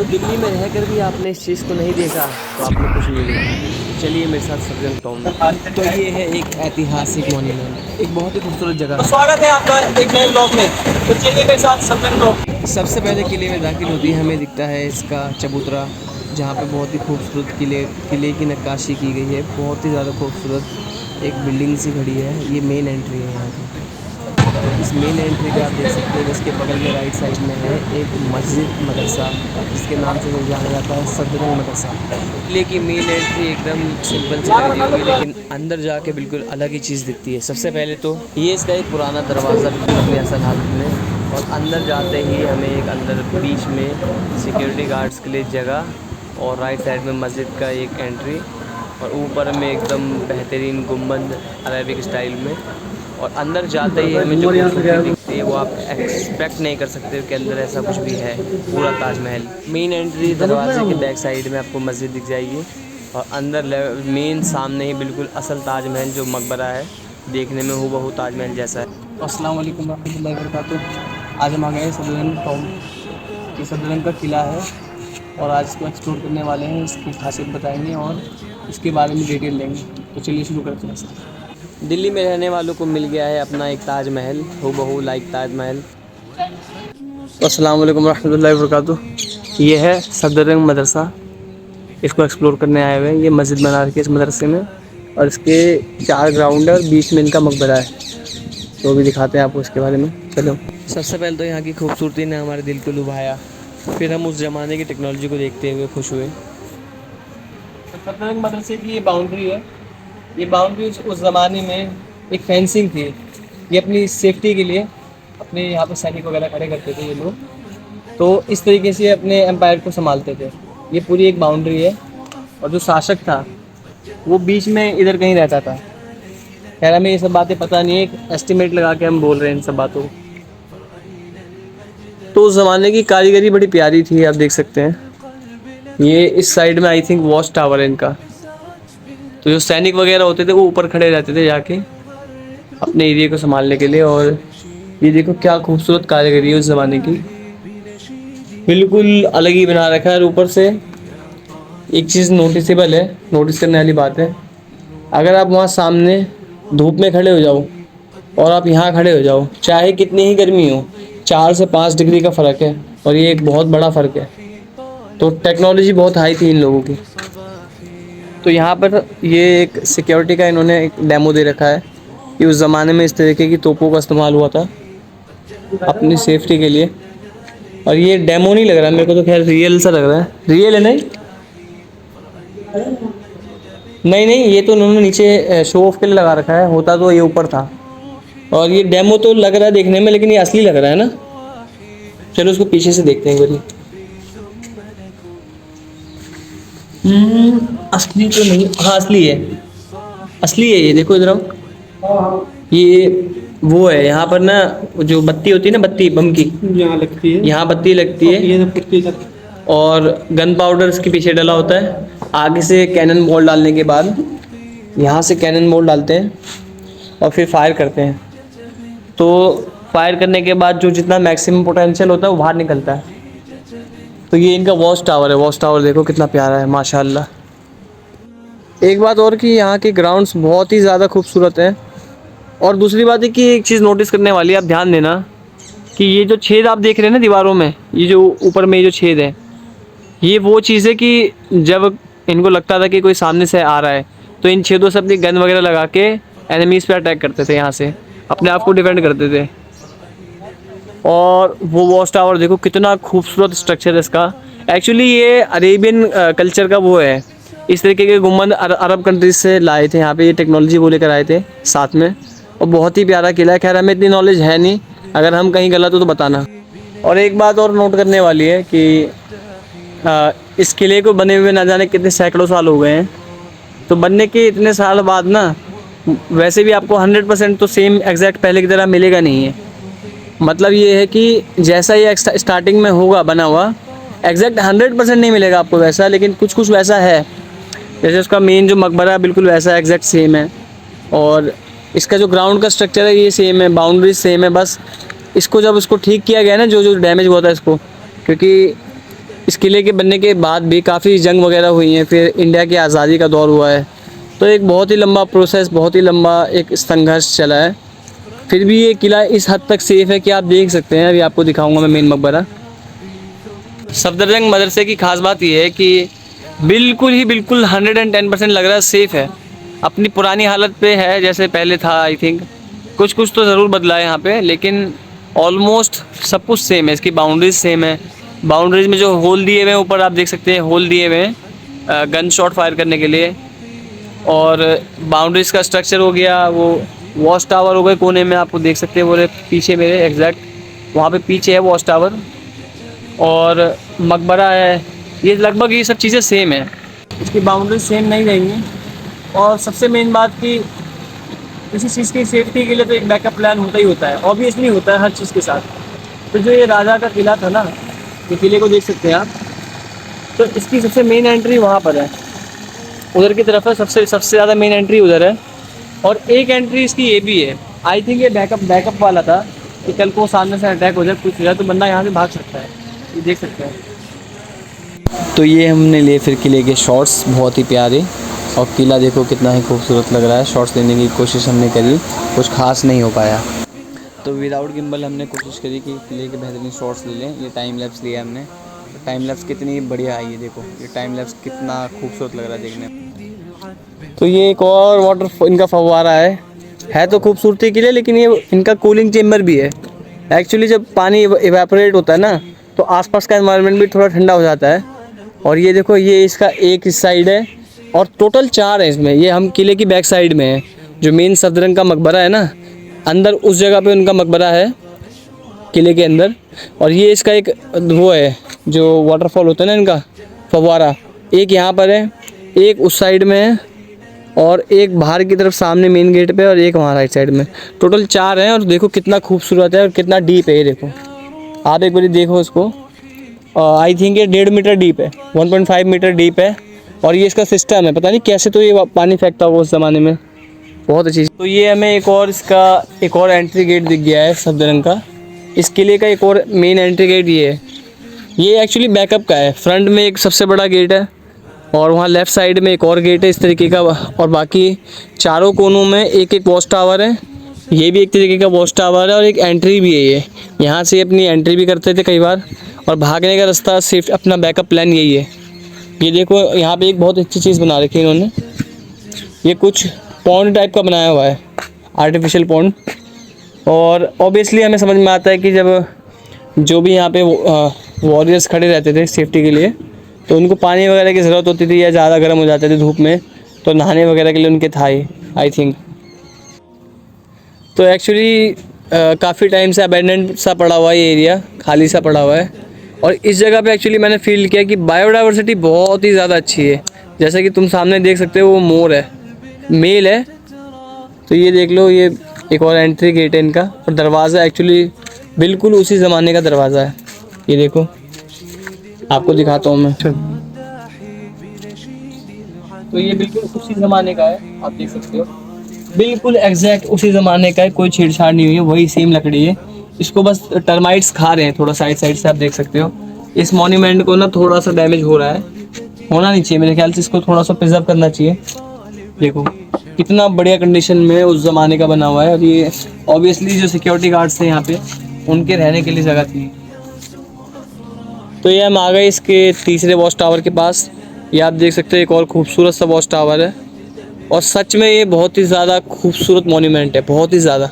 तो दिल्ली में रहकर भी आपने इस चीज़ को नहीं देखा तो आपने कुछ नहीं देखा। चलिए मेरे साथ सफदरजंग टाउन। तो ये है एक ऐतिहासिक मॉन्यूमेंट, एक बहुत ही खूबसूरत जगह। तो स्वागत है आपका एक नए ब्लॉग में। तो चलिए मेरे साथ सफदरजंग ब्लॉग। सबसे पहले किले में दाखिल होते ही हमें दिखता है इसका चबूतरा, जहाँ पे बहुत ही खूबसूरत किले की नक्काशी की गई है। बहुत ही ज़्यादा खूबसूरत एक बिल्डिंग सी खड़ी है। ये मेन एंट्री है यहाँ की। इस मेन एंट्री पे आप देख सकते हैं इसके बगल में राइट साइड में है एक मस्जिद मदरसा, जिसके नाम से जाना जाता है सफदरजंग मदरसा। किले की मेन एंट्री एकदम सिंपल सी लग रही होगी, लेकिन अंदर जाके बिल्कुल अलग ही चीज़ दिखती है। सबसे पहले तो ये इसका एक पुराना दरवाज़ा बिल्कुल अपनी असल हालत में, और अंदर जाते ही हमें एक अंदर बीच में सिक्योरिटी गार्ड्स के लिए जगह, और राइट साइड में मस्जिद का एक एंट्री, और ऊपर में एकदम बेहतरीन गुम्बद अरेबिक स्टाइल में। और अंदर जाते ही हमें जो खूबसूरती दिखती है वो आप एक्सपेक्ट नहीं कर सकते कि अंदर ऐसा कुछ भी है। पूरा ताजमहल। मेन एंट्री दरवाजे के बैक साइड में आपको मस्जिद दिख जाएगी, और अंदर मेन सामने ही बिल्कुल असल ताजमहल जो मकबरा है, देखने में हूबहू ताजमहल जैसा है। अस्सलाम वालेकुम रहमतुल्लाहि व बरकातुहू। आज हम आ गए हैं सफदरजंग टाउन। ये सफदरजंग का किला है और आज इसको एक्सप्लोर करने वाले हैं। इसकी खासियत बताएंगे और इसके बारे में डिटेल लेंगे। तो चलिए शुरू करते हैं। दिल्ली में रहने वालों को मिल गया है अपना एक ताजमहल, हूबहू लाइक ताजमहल। अस्सलाम वालेकुम रहमतुल्लाहि व बरकातुहू। ये है सफदरजंग मदरसा, इसको एक्सप्लोर करने आए हुए हैं। ये मस्जिद बना रखी है इस मदरसे में, और इसके 4 ग्राउंड है और बीच में इनका मकबरा है। तो भी दिखाते हैं आपको इसके बारे में। चलो। सबसे पहले तो यहाँ की खूबसूरती ने हमारे दिल को लुभाया, फिर हम उस ज़माने की टेक्नोलॉजी को देखते हुए खुश हुए। सफदरजंग मदरसे की ये बाउंड्री है। ये बाउंड्री उस ज़माने में एक फेंसिंग थी। ये अपनी सेफ्टी के लिए अपने यहाँ पे सैनिक वगैरह खड़े करते थे ये लोग। तो इस तरीके से अपने एम्पायर को संभालते थे। ये पूरी एक बाउंड्री है, और जो शासक था वो बीच में इधर कहीं रहता था। खैर हमें ये सब बातें पता नहीं है, एक एस्टिमेट लगा के हम बोल रहे हैं इन सब बातों को। तो उस ज़माने की कारीगरी बड़ी प्यारी थी, आप देख सकते हैं। ये इस साइड में आई थिंक वॉच टावर है इनका। तो जो सैनिक वगैरह होते थे वो ऊपर खड़े रहते थे जाके अपने एरिया को संभालने के लिए। और ये देखो क्या खूबसूरत कारीगरी है उस ज़माने की, बिल्कुल अलग ही बना रखा है। और ऊपर से एक चीज़ नोटिसेबल है, नोटिस करने वाली बात है। अगर आप वहाँ सामने धूप में खड़े हो जाओ और आप यहाँ खड़े हो जाओ, चाहे कितनी ही गर्मी हो, 4 से 5 डिग्री का फ़र्क है, और ये एक बहुत बड़ा फ़र्क है। तो टेक्नोलॉजी बहुत हाई थी इन लोगों की। तो यहाँ पर ये एक सिक्योरिटी का इन्होंने एक डेमो दे रखा है कि उस ज़माने में इस तरीके की तोपों का इस्तेमाल हुआ था अपनी सेफ्टी के लिए। और ये डेमो नहीं लग रहा मेरे को, तो खैर रियल सा लग रहा है। रियल है नहीं? नहीं नहीं, ये तो उन्होंने नीचे शो ऑफ के लिए लगा रखा है, होता तो ये ऊपर था। और ये डेमो तो लग रहा है देखने में, लेकिन ये असली लग रहा है ना। चलो उसको पीछे से देखते हैं एक बारी। असली तो नहीं, हाँ असली है, असली है। ये देखो इधर आओ। ये वो है, यहाँ पर ना जो बत्ती होती है ना, बत्ती बम की यहाँ लगती है, यहाँ बत्ती लगती है। और गन पाउडर इसके पीछे डला होता है। आगे से कैनन बॉल डालने के बाद यहाँ से कैनन बॉल डालते हैं और फिर फायर करते हैं। तो फायर करने के बाद जो जितना मैक्सिमम पोटेंशियल होता है वो बाहर निकलता है। तो ये इनका वॉच टावर है। वॉच टावर देखो कितना प्यारा है माशाल्लाह। एक बात और कि यहाँ के ग्राउंड्स बहुत ही ज़्यादा खूबसूरत हैं। और दूसरी बात है कि एक चीज़ नोटिस करने वाली है, आप ध्यान देना कि ये जो छेद आप देख रहे हैं ना दीवारों में, ये जो ऊपर में ये जो छेद है, ये वो चीज़ है कि जब इनको लगता था कि कोई सामने से आ रहा है तो इन छेदों से अपनी गन वगैरह लगा के एनिमीज़ पे अटैक करते थे, यहाँ से अपने आप को डिफेंड करते थे। और वो वॉच टावर देखो कितना खूबसूरत स्ट्रक्चर है इसका। एक्चुअली ये अरेबियन कल्चर का वो है। इस तरीके के गुम्बद अरब कंट्रीज से लाए थे यहाँ पे, ये टेक्नोलॉजी वो लेकर आए थे साथ में। और बहुत ही प्यारा किला है। खैर हमें इतनी नॉलेज है नहीं, अगर हम कहीं गलत हो तो बताना। और एक बात और नोट करने वाली है कि इस किले को बने हुए ना जाने कितने सैकड़ों साल हो गए हैं। तो बनने के इतने साल बाद ना वैसे भी आपको 100% तो सेम एग्जैक्ट पहले की तरह मिलेगा नहीं है। मतलब ये है कि जैसा ये स्टार्टिंग में होगा बना हुआ, एग्जैक्ट 100% नहीं मिलेगा आपको वैसा, लेकिन कुछ कुछ वैसा है। जैसे उसका मेन जो मकबरा है बिल्कुल वैसा एग्जैक्ट सेम है। और इसका जो ग्राउंड का स्ट्रक्चर है ये सेम है, बाउंड्री सेम है। बस इसको जब उसको ठीक किया गया ना, जो जो डैमेज हुआ था इसको, क्योंकि इस किले के बनने के बाद भी काफ़ी जंग वगैरह हुई हैं, फिर इंडिया की आज़ादी का दौर हुआ है, तो एक बहुत ही लंबा प्रोसेस, बहुत ही लंबा एक संघर्ष चला है। फिर भी ये किला इस हद तक सेफ़ है कि आप देख सकते हैं। अभी आपको दिखाऊंगा मैं मेन मकबरा। सफदरजंग मदरसे की ख़ास बात ये है कि बिल्कुल 110% लग रहा है सेफ़ है, अपनी पुरानी हालत पे है जैसे पहले था। आई थिंक कुछ तो ज़रूर बदला है यहाँ पे, लेकिन ऑलमोस्ट सब कुछ सेम है। इसकी बाउंड्रीज सेम है। बाउंड्रीज में जो होल दिए हुए हैं, ऊपर आप देख सकते हैं होल दिए हुए हैं गन शॉट फायर करने के लिए। और बाउंड्रीज का स्ट्रक्चर हो गया, वो वॉच टावर हो गए कोने में, आपको देख सकते हैं वो पीछे मेरे एग्जैक्ट वहाँ पे पीछे है वॉच टावर, और मकबरा है। ये लगभग ये सब चीज़ें सेम है, इसकी बाउंड्रीज सेम नहीं रहेंगी। और सबसे मेन बात कि किसी चीज़ की सेफ्टी के लिए तो एक बैकअप प्लान होता ही होता है, ऑब्वियसली होता है हर चीज़ के साथ। तो जो ये राजा का किला था ना, ये किले को देख सकते हैं आप, तो इसकी सबसे मेन एंट्री वहाँ पर है, उधर की तरफ है। सबसे ज़्यादा मेन एंट्री उधर है। और एक एंट्री इसकी ये भी है। आई थिंक ये बैकअप वाला था कि कल को सामने से अटैक हो जाए, कुछ हो जाए तो बंदा यहाँ से भाग सकता है। ये देख सकते हैं। तो ये हमने लिए फिर किले के शॉट्स, बहुत ही प्यारे। और किला देखो कितना ही खूबसूरत लग रहा है। शॉट्स लेने की कोशिश हमने करी, कुछ खास नहीं हो पाया। तो विदाउट गिम्बल हमने कोशिश करी कि किले के बेहतरीन शॉट्स ले लें। ये टाइम लैप्स लिया हमने। टाइम लैप्स कितनी बढ़िया है, ये देखो ये टाइम लैप्स कितना खूबसूरत लग रहा है देखने में। तो ये एक और वाटर इनका फव्वारा है तो खूबसूरती के लिए, लेकिन ये इनका कूलिंग चेम्बर भी है। एक्चुअली जब पानी इवेपोरेट होता है ना, तो आसपास का एनवायरनमेंट भी थोड़ा ठंडा हो जाता है। और ये देखो ये इसका एक इस साइड है और टोटल 4 है इसमें। ये हम किले की बैक साइड में है, जो मेन सफदरजंग का मकबरा है ना, अंदर उस जगह पे उनका मकबरा है किले के अंदर। और ये इसका एक वो है जो वाटरफॉल होता है ना इनका फव्वारा, एक यहाँ पर है, एक उस साइड में है, और एक बाहर की तरफ सामने मेन गेट पे, और एक वहाँ राइट साइड में। टोटल 4 हैं। और देखो कितना खूबसूरत है और कितना डीप है। ये देखो आप एक बार देखो इसको। आई थिंक ये 1.5 मीटर डीप है, 1.5 मीटर डीप है। और ये इसका सिस्टम है, पता नहीं कैसे तो ये पानी फेंकता हुआ उस ज़माने में, बहुत अच्छी। तो ये हमें एक और एंट्री गेट दिख गया है सफदरजंग का। इस किले का एक और मेन एंट्री गेट ये है। ये एक्चुअली बैकअप का है। फ्रंट में एक सबसे बड़ा गेट है और वहाँ लेफ़्ट साइड में एक और गेट है इस तरीके का। और बाकी चारों कोनों में एक वॉच टावर है। ये भी एक तरीके का वॉच टावर है और एक एंट्री भी है। ये यहाँ से अपनी एंट्री भी करते थे कई बार, और भागने का रास्ता सिर्फ अपना बैकअप प्लान यही है। ये देखो यहाँ पे एक बहुत अच्छी चीज़ बना रखी है इन्होंने। ये कुछ पॉन्ड टाइप का बनाया हुआ है, आर्टिफिशियल पॉन्ड। और ऑब्वियसली हमें समझ में आता है कि जब जो भी यहाँ पे वॉरियर्स खड़े रहते थे सेफ्टी के लिए, तो उनको पानी वगैरह की ज़रूरत होती थी या ज़्यादा गर्म हो जाते थे धूप में, तो नहाने वगैरह के लिए उनके था ही आई थिंक। तो एक्चुअली काफ़ी टाइम से अबैंडन्ड सा पड़ा हुआ है ये एरिया, खाली सा पड़ा हुआ है। और इस जगह पे एक्चुअली मैंने फील किया कि बायोडाइवर्सिटी बहुत ही ज़्यादा अच्छी है। जैसा कि तुम सामने देख सकते हो वो मोर है, मेल है। तो ये देख लो, ये एक और एंट्री गेट है इनका। और दरवाज़ा एक्चुअली बिल्कुल उसी ज़माने का दरवाज़ा है। ये देखो आपको दिखाता हूँ मैं। तो ये बिल्कुल उसी ज़माने का है, आप देख सकते हो, बिल्कुल एग्जैक्ट उसी ज़माने का है, कोई छेड़छाड़ नहीं हुई है, वही सेम लकड़ी है। इसको बस टर्माइट्स खा रहे हैं थोड़ा साइड से, आप देख सकते हो। इस मॉन्यूमेंट को ना थोड़ा सा डैमेज हो रहा है, होना नहीं चाहिए मेरे ख्याल से, इसको थोड़ा सा प्रिजर्व करना चाहिए। देखो कितना बढ़िया कंडीशन में उस ज़माने का बना हुआ है। और ये ऑब्वियसली जो सिक्योरिटी गार्ड्स थे यहाँ पे, उनके रहने के लिए जगह थी। तो ये हम आ गए इसके तीसरे वॉच टावर के पास। ये आप देख सकते हो एक और खूबसूरत सा वॉच टावर है। और सच में ये बहुत ही ज़्यादा खूबसूरत मॉन्यूमेंट है, बहुत ही ज़्यादा।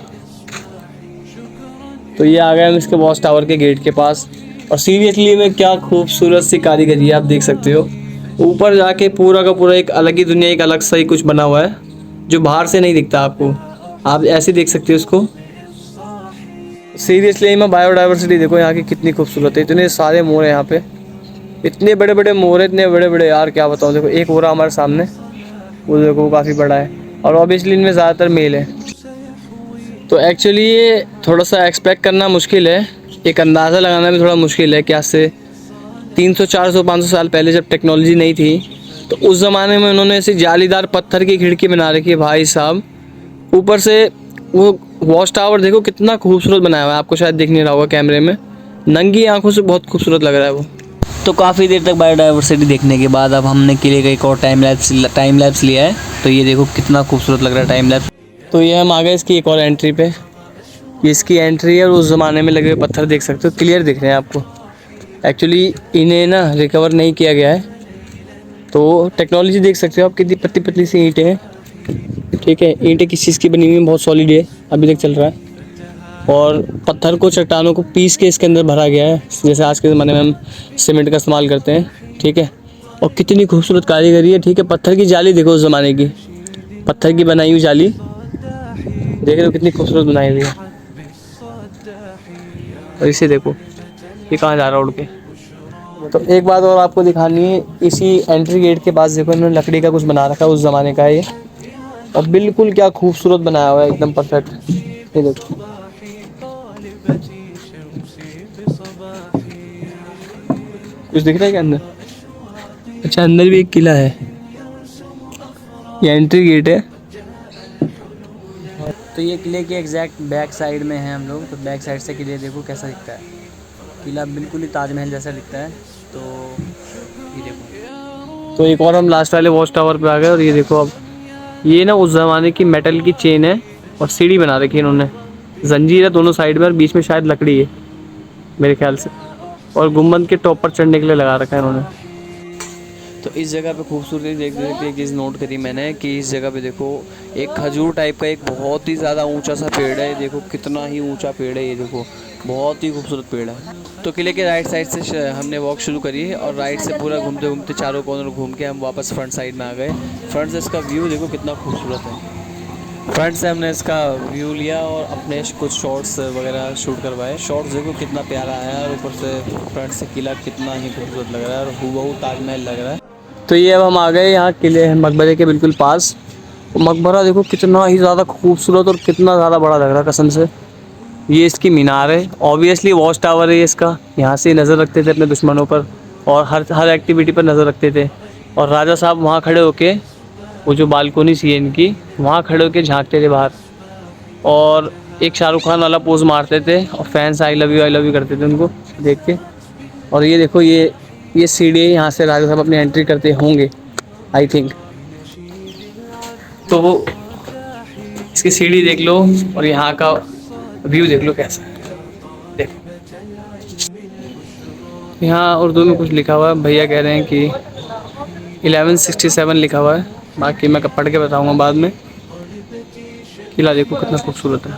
तो ये आ गए हम इसके वॉच टावर के गेट के पास। और सीरियसली में क्या खूबसूरत सी कारीगरी है, आप देख सकते हो। ऊपर जाके पूरा का पूरा एक अलग ही दुनिया, एक अलग सा ही कुछ बना हुआ है जो बाहर से नहीं दिखता आपको, आप ऐसे देख सकते हो इसको। सीरियसली में बायोडाइवर्सिटी देखो यहाँ की कितनी खूबसूरत है। इतने सारे मोर हैं यहाँ पे, इतने बड़े बड़े मोर हैं, इतने बड़े बड़े, यार क्या बताऊँ। देखो एक हो रहा हमारे सामने, वो देखो वो काफ़ी बड़ा है। और ऑब्वियसली इनमें ज़्यादातर मेल है। तो एक्चुअली ये थोड़ा सा एक्सपेक्ट करना मुश्किल है, एक अंदाज़ा लगाना भी थोड़ा मुश्किल है कि आज से 300, 400, 500 साल पहले जब टेक्नोलॉजी नहीं थी, तो उस ज़माने में उन्होंने ऐसी जालीदार पत्थर की खिड़की बना रखी है भाई साहब। ऊपर से वो वॉच टावर देखो कितना खूबसूरत बनाया हुआ है, आपको शायद दिख नहीं रहा होगा कैमरे में, नंगी आंखों से बहुत खूबसूरत लग रहा है वो। तो काफ़ी देर तक बायोडाइवर्सिटी देखने के बाद अब हमने किले का एक और टाइम लैप्स लिया है। तो ये देखो कितना खूबसूरत लग रहा है टाइम लैप्स। तो ये हम आ गए इसकी एक और एंट्री पे। ये इसकी एंट्री है और उस ज़माने में लगे हुए पत्थर देख सकते हो, क्लियर दिख रहे हैं आपको। एक्चुअली इन्हें ना रिकवर नहीं किया गया है। तो टेक्नोलॉजी देख सकते हो आप, कितनी पतली पतली सी ईंटें हैं। ठीक है, ईंटें किस चीज़ की बनी हुई हैं, बहुत सॉलिड है, अभी तक चल रहा है। और पत्थर को, चट्टानों को पीस के इसके अंदर भरा गया है, जैसे आज के ज़माने में हम सीमेंट का इस्तेमाल करते हैं। ठीक है, और कितनी खूबसूरत कारीगरी है। ठीक है, पत्थर की जाली देखो उस ज़माने की, पत्थर की बनाई हुई जाली देख रहे हो कितनी खूबसूरत बनाई हुई है। और इसे देखो ये कहाँ जा रहा है उड़ के। तो एक बात और आपको दिखानी है, इसी एंट्री गेट के पास देखो इन्होंने लकड़ी का कुछ बना रखा है, उस ज़माने का है ये। और बिल्कुल क्या खूबसूरत बनाया हुआ है, एकदम परफेक्ट। ये देखो कुछ दिख रहा है क्या अंदर? अच्छा, अंदर भी एक किला है। ये एंट्री गेट है। तो ये किले के एग्जैक्ट बैक साइड में हैं हम लोग। तो बैक साइड से किले देखो कैसा दिखता है। किला बिल्कुल ही ताजमहल जैसा दिखता है। तो ये देखो। तो एक और हम लास्ट वाले वॉच टावर पे आ गए। और ये देखो, अब ये ना उस ज़माने की मेटल की चेन है और सीढ़ी बना रखी है इन्होंने। जंजीर है दोनों साइड में और बीच में शायद लकड़ी है मेरे ख्याल से। और गुम्बद के टॉप पर चढ़ने के लिए लगा रखा है इन्होंने। तो इस जगह पे खूबसूरती देख सकते एक चीज़ नोट करी मैंने कि इस जगह पे देखो एक खजूर टाइप का एक बहुत ही ज़्यादा ऊंचा सा पेड़ है। देखो कितना ही ऊंचा पेड़ है, ये देखो बहुत ही खूबसूरत पेड़ है। तो किले के राइट साइड से हमने वॉक शुरू करी है और राइट से पूरा घूमते घूमते चारों कॉर्नर घूम के हम वापस फ्रंट साइड में आ गए। फ्रंट से इसका व्यू देखो कितना खूबसूरत है। फ्रंट से हमने इसका व्यू लिया और अपने कुछ शॉट्स वगैरह शूट करवाए। शॉट्स देखो कितना प्यारा आया और ऊपर से फ्रंट से किला कितना ही खूबसूरत लग रहा है और हूबहू ताजमहल लग रहा है। तो ये अब हम आ गए यहाँ किले मकबरे के बिल्कुल पास। मकबरा देखो कितना ही ज़्यादा खूबसूरत और कितना ज़्यादा बड़ा लग रहा है कसम से। ये इसकी मीनार है, ऑब्वियसली वॉच टावर है ये इसका। यहाँ से नज़र रखते थे अपने दुश्मनों पर और हर एक्टिविटी पर नज़र रखते थे। और राजा साहब वहाँ खड़े होके, वो जो बालकोनी सी है इनकी, वहाँ खड़े होके झांकते थे बाहर और एक शाहरुख खान वाला पोज मारते थे और फैंस आई लव यू करते थे उनको देख के। और ये देखो ये सीढ़ी है, यहाँ से राजा साहब अपनी एंट्री करते होंगे आई थिंक। तो इसकी सीढ़ी देख लो और यहाँ का व्यू देख लो कैसा है। देखो यहाँ उर्दू में कुछ लिखा हुआ है, भैया कह रहे हैं कि 1167 लिखा हुआ है, बाकी मैं पढ़ के बताऊंगा बाद में। किला देखो कितना खूबसूरत है।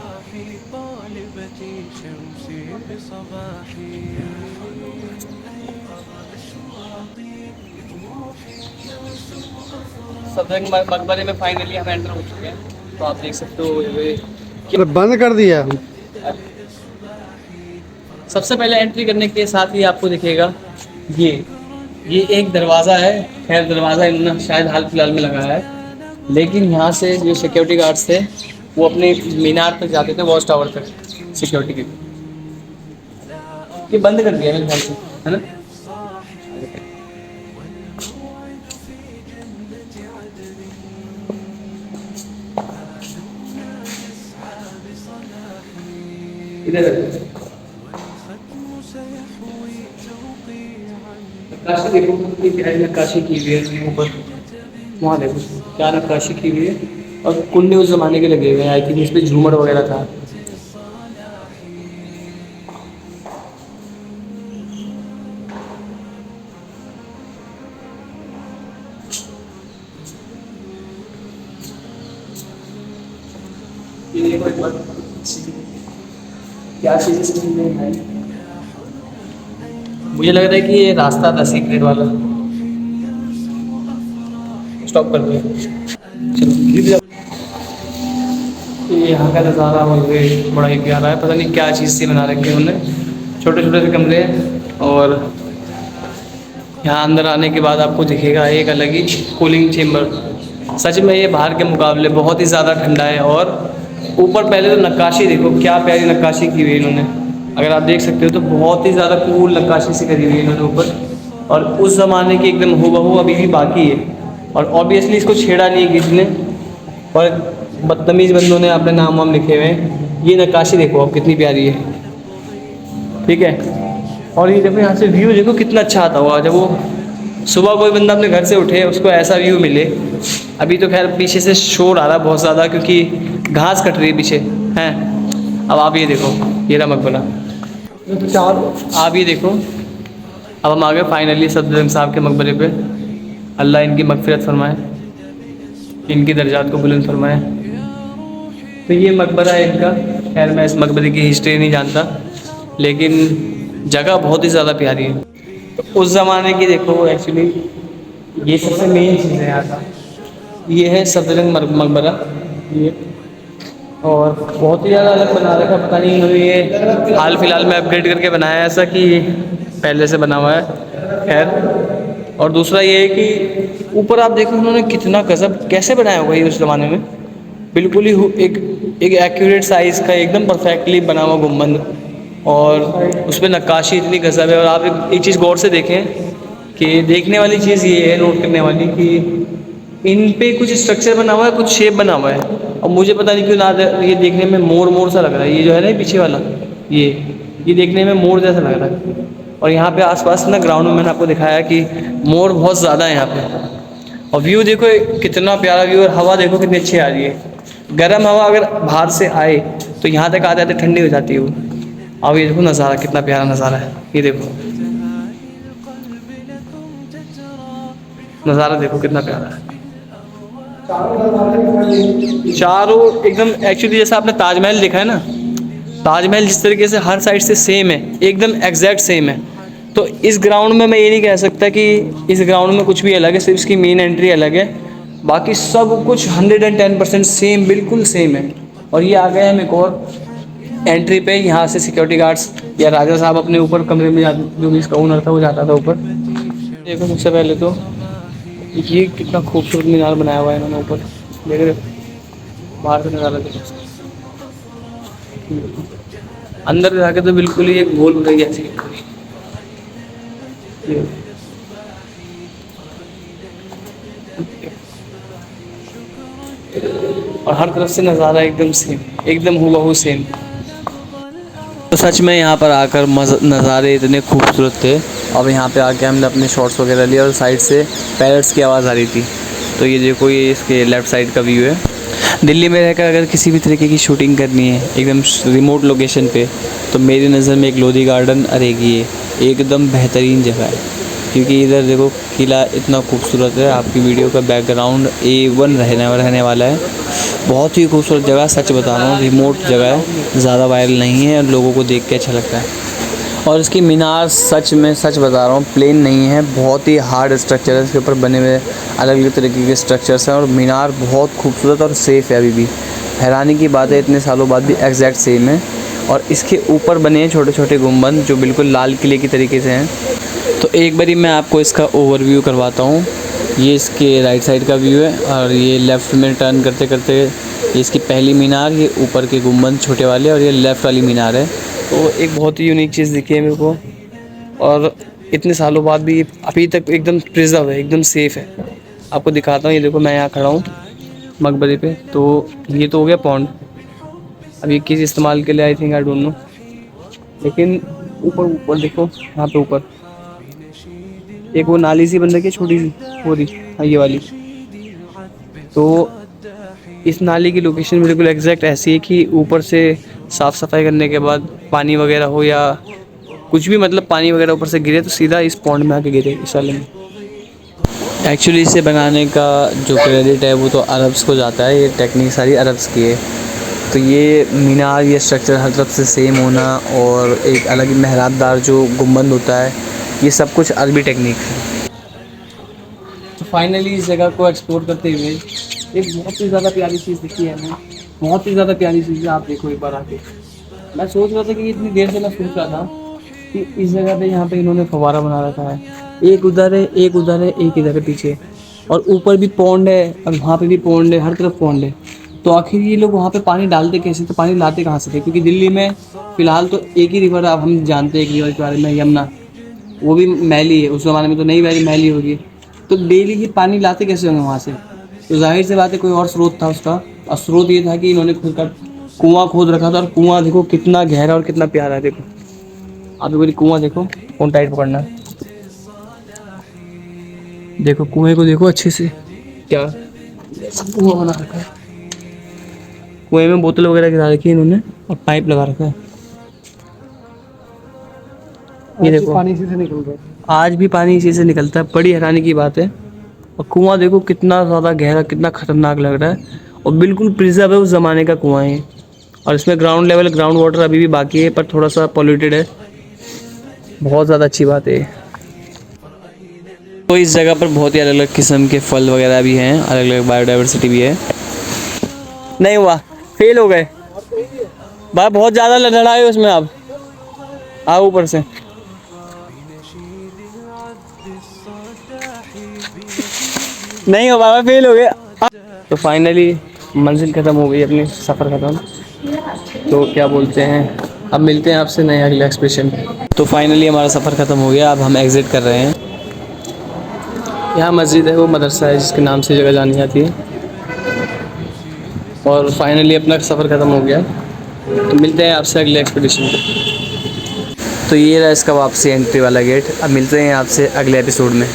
सदर मकबरे में फाइनली हम एंटर हो चुके हैं। तो आप देख सकते हो ये बंद कर दिया। सबसे पहले एंट्री करने के साथ ही आपको दिखेगा ये एक दरवाज़ा है। खैर दरवाज़ा इन्होंने शायद हाल फिलहाल में लगाया है, लेकिन यहाँ से जो सिक्योरिटी गार्ड्स थे वो अपने मीनार तक जाते थे, वॉच टावर तक सिक्योरिटी के लिए। ये बंद कर दिया मेरे ख्याल से, है ना। इधर नक्काशी देखो कितनी प्यारी नक्काशी की हुई है ऊपर। वहाँ देखो क्या नक्काशी की हुई है और कुंडे उस ज़माने के लगे हुए हैं। आई थिंक इस पर झूमर वगैरह था। ये देखो एक बार क्या चीज़ें हैं। मुझे लग रहा है कि ये रास्ता था सीक्रेट वाला। स्टॉप कर दिया। चलो ये यहाँ का नज़ारा मुझे बड़ा ही प्यारा है। पता नहीं क्या चीज़ से बना रखे हैं उन्होंने। छोटे छोटे से कमरे हैं और यहाँ अंदर आने के बाद आपको दिखेगा एक अलग ही कूलिंग चेम्बर। सच में ये बाहर के मुकाबले बहुत ही ज़्यादा ठंडा है। और ऊपर पहले तो नक्काशी देखो, क्या प्यारी नक्काशी की हुई है इन्होंने। अगर आप देख सकते हो तो बहुत ही ज़्यादा कूल नक्काशी से करी हुई है इन्होंने ऊपर। और उस ज़माने की एकदम हूबहू अभी भी बाकी है। और ऑब्वियसली इसको छेड़ा नहीं किसी ने और बदतमीज़ बंदों ने अपने नाम वाम लिखे हुए हैं। ये नक्काशी देखो अब कितनी प्यारी है। ठीक है, और ये देखो यहाँ से व्यू देखो कितना अच्छा आता होगा जब वो सुबह कोई बंदा अपने घर से उठे उसको ऐसा व्यू मिले। अभी तो खैर पीछे से शोर आ रहा है बहुत ज़्यादा क्योंकि घास कट रही है पीछे हैं। अब आप ये देखो, ये रहा मकबरा। आप ये देखो, अब हम आ गए फाइनली सफदरजंग साहब के मकबरे पे। अल्लाह इनकी मगफिरत फरमाए, इनकी दर्जात को बुलंद फरमाए। तो ये मकबरा है इनका। खैर मैं इस मकबरे की हिस्ट्री नहीं जानता, लेकिन जगह बहुत ही ज़्यादा प्यारी है। तो उस ज़माने की देखो एक्चुअली ये सबसे मेन चीज़ है यहाँ का। ये है सफदरजंग मकबरा ये, और बहुत ही ज़्यादा अलग बना रखा। पता नहीं इन्होंने ये हाल फिलहाल में अपग्रेड करके बनाया है ऐसा कि पहले से बना हुआ है। खैर, और दूसरा ये है कि ऊपर आप देखो उन्होंने कितना गजब कैसे बनाया होगा ये उस ज़माने में। बिल्कुल ही एक एक्यूरेट साइज़ का एकदम परफेक्टली बना हुआ गुम्बद, और उस पर नक्काशी इतनी गजब है। और आप एक चीज़ गौर से देखें कि देखने वाली चीज़ ये है, नोट करने वाली, कि इन पे कुछ स्ट्रक्चर बना हुआ है, कुछ शेप बना हुआ है। और मुझे पता नहीं क्यों ना ये देखने में मोर सा लग रहा है। ये जो है ना पीछे वाला ये देखने में मोर जैसा लग रहा है। और यहाँ पे आसपास ना ग्राउंड में मैंने आपको दिखाया कि मोर बहुत ज़्यादा है यहाँ पे। और व्यू देखो कितना प्यारा व्यू, और हवा देखो कितनी अच्छी आ रही है। गर्म हवा अगर बाहर से आए तो यहाँ तक आते आते ठंडी हो जाती है वो। अब ये देखो नज़ारा, कितना प्यारा नज़ारा है। ये देखो नज़ारा देखो कितना प्यारा है। चारों एकदम एक्चुअली जैसा आपने ताजमहल देखा है ना, ताजमहल जिस तरीके से हर साइड से सेम है, एकदम एग्जैक्ट सेम है। तो इस ग्राउंड में मैं ये नहीं कह सकता कि इस ग्राउंड में कुछ भी अलग है, सिर्फ इसकी मेन एंट्री अलग है, बाकी सब कुछ 110% सेम, बिल्कुल सेम है। और ये आ गए हम एक और एंट्री पे। यहाँ से सिक्योरिटी गार्ड्स या राजा साहब अपने ऊपर कमरे में जाते, जो भी इसका ओनर था वो जाता था ऊपर। देखो सबसे पहले तो ये कितना खूबसूरत मीनार बनाया हुआ है इन्होंने ऊपर, देख रहे हो बाहर से नज़ारा देखो। अंदर जाके तो बिल्कुल ही एक गोल हो गई ऐसी। और हर तरफ से नज़ारा एकदम सेम, एकदम हूबहू सेम। तो सच में यहाँ पर आकर नज़ारे इतने खूबसूरत थे। अब यहाँ पे आके हमने अपने शॉट्स वगैरह लिए, और साइड से पैरट्स की आवाज़ आ रही थी। तो ये देखो, ये इसके लेफ़्ट साइड का व्यू है। दिल्ली में रहकर अगर किसी भी तरीके की शूटिंग करनी है एकदम रिमोट लोकेशन पे, तो मेरी नज़र में एक लोधी गार्डन रहेगी। ये एकदम बेहतरीन जगह है, क्योंकि इधर देखो किला इतना खूबसूरत है। आपकी वीडियो का बैकग्राउंड A1 रहने वाला है। बहुत ही खूबसूरत जगह, सच बता रहा हूँ, रिमोट जगह है, ज़्यादा वायरल नहीं है, और लोगों को देख के अच्छा लगता है। और इसकी मीनार सच बता रहा हूँ प्लेन नहीं है, बहुत ही हार्ड स्ट्रक्चर है। इसके ऊपर बने हुए अलग अलग तरीके के स्ट्रक्चर्स हैं, और मीनार बहुत खूबसूरत और सेफ़ है अभी भी। हैरानी की बात है इतने सालों बाद भी एग्जैक्ट सेम है। और इसके ऊपर बने हैं छोटे छोटे गुंबद जो बिल्कुल लाल किले की तरीके से हैं। तो एक बारी मैं आपको इसका ओवरव्यू करवाता हूँ। ये इसके राइट साइड का व्यू है, और ये लेफ़्ट में टर्न करते करते ये इसकी पहली मीनार, ये ऊपर के गुंबद छोटे वाले, और ये लेफ़्ट वाली मीनार है। तो एक बहुत ही यूनिक चीज़ दिखी है मेरे को, और इतने सालों बाद भी अभी तक एकदम प्रिजर्व है, एकदम सेफ़ है। आपको दिखाता हूँ। ये देखो मैं यहाँ खड़ा हूँ मकबरे पे। तो ये तो हो गया पॉन्ड, अब ये किस इस्तेमाल के लिए I think I don't know, लेकिन ऊपर देखो, यहाँ पे ऊपर एक वो नाली सी बन रही है छोटी सी, वो रही ये वाली। तो इस नाली की लोकेशन बिल्कुल एग्जैक्ट ऐसी है कि ऊपर से साफ़ सफाई करने के बाद पानी वगैरह हो या कुछ भी, मतलब पानी वगैरह ऊपर से गिरे तो सीधा इस पॉन्ड में आके गिरे, इस वाले में। एक्चुअली इसे बनाने का जो क्रेडिट है वो तो अरब्स को जाता है, ये टेक्निक सारी अरब्स की है। तो ये मीनार, ये स्ट्रक्चर हर तरफ से सेम होना, और एक अलग ही मेहराबदार जो गुंबद होता है, ये सब कुछ अरबी टेक्निक है। तो फाइनली इस जगह को एक्सप्लोर करते हुए एक बहुत ही ज़्यादा प्यारी चीज़ दिखी है हमें, बहुत ही ज़्यादा प्यारी चीज़ है। आप देखो एक बार आके, मैं सोच रहा था कि इतनी देर से मैं सोच रहा था कि इस जगह पे यहाँ पे इन्होंने फव्वारा बना रखा है, एक उधर है, एक उधर है, एक इधर है पीछे, और ऊपर भी पॉन्ड है, और वहाँ पे भी पॉन्ड है, हर तरफ पॉन्ड है। तो आखिर ये लोग वहाँ पे पानी डालते कैसे, तो पानी लाते कहाँ से थे? क्योंकि दिल्ली में फ़िलहाल तो एक ही रिवर, अब हम जानते हैं कि रिवर के बारे में, यमुना, वो भी मैली है। उस ज़माने में तो नहीं मैली होगी, तो डेली ही पानी लाते कैसे होंगे वहाँ से? तो जाहिर सी बात है कोई और स्रोत था उसका, और स्रोत ये था कि इन्होंने खुद का कुआँ खोद रखा था। और कुआँ देखो कितना गहरा और कितना प्यारा है, देखो आप एक बार कुआं देखो, कौन टाइट पकड़ना है। देखो कुएं को देखो अच्छे से, क्या सब कुआं बना रखा है। कुएं में बोतल वगैरह गिरा रखी है इन्होंने और पाइप लगा रखा है। ये देखो पानी इसी से निकल रहा है। आज भी पानी इसी से निकलता है, बड़ी हैरानी की बात है। और कुआं देखो कितना ज़्यादा गहरा, कितना खतरनाक लग रहा है और बिल्कुल प्रिजर्व है उस ज़माने का कुआं है। और इसमें ग्राउंड लेवल, ग्राउंड वाटर अभी भी बाकी है, पर थोड़ा सा पॉल्यूटेड है। बहुत ज़्यादा अच्छी बात है। तो इस जगह पर बहुत ही अलग अलग किस्म के फल वगैरह भी हैं, अलग अलग बायोडाइवर्सिटी भी है। नहीं हुआ, फेल हो गए भाई, बहुत ज़्यादा लड़ाई उसमें। आप आओ ऊपर से। नहीं हो पाया, फेल हो गए। तो फाइनली मंजिल ख़त्म हो गई, अपनी सफ़र ख़त्म। तो क्या बोलते हैं, अब मिलते हैं आपसे नए अगले एक्सप्रेशन। तो फाइनली हमारा सफ़र ख़त्म हो गया, अब हम एग्ज़िट कर रहे हैं। यहाँ मस्जिद है, वो मदरसा है जिसके नाम से जगह जानी जाती है। और फाइनली अपना सफ़र ख़त्म हो गया, तो मिलते हैं आपसे अगले एक्सपीडिशन पे। तो ये रहा इसका वापसी एंट्री वाला गेट। अब मिलते हैं आपसे अगले एपिसोड में।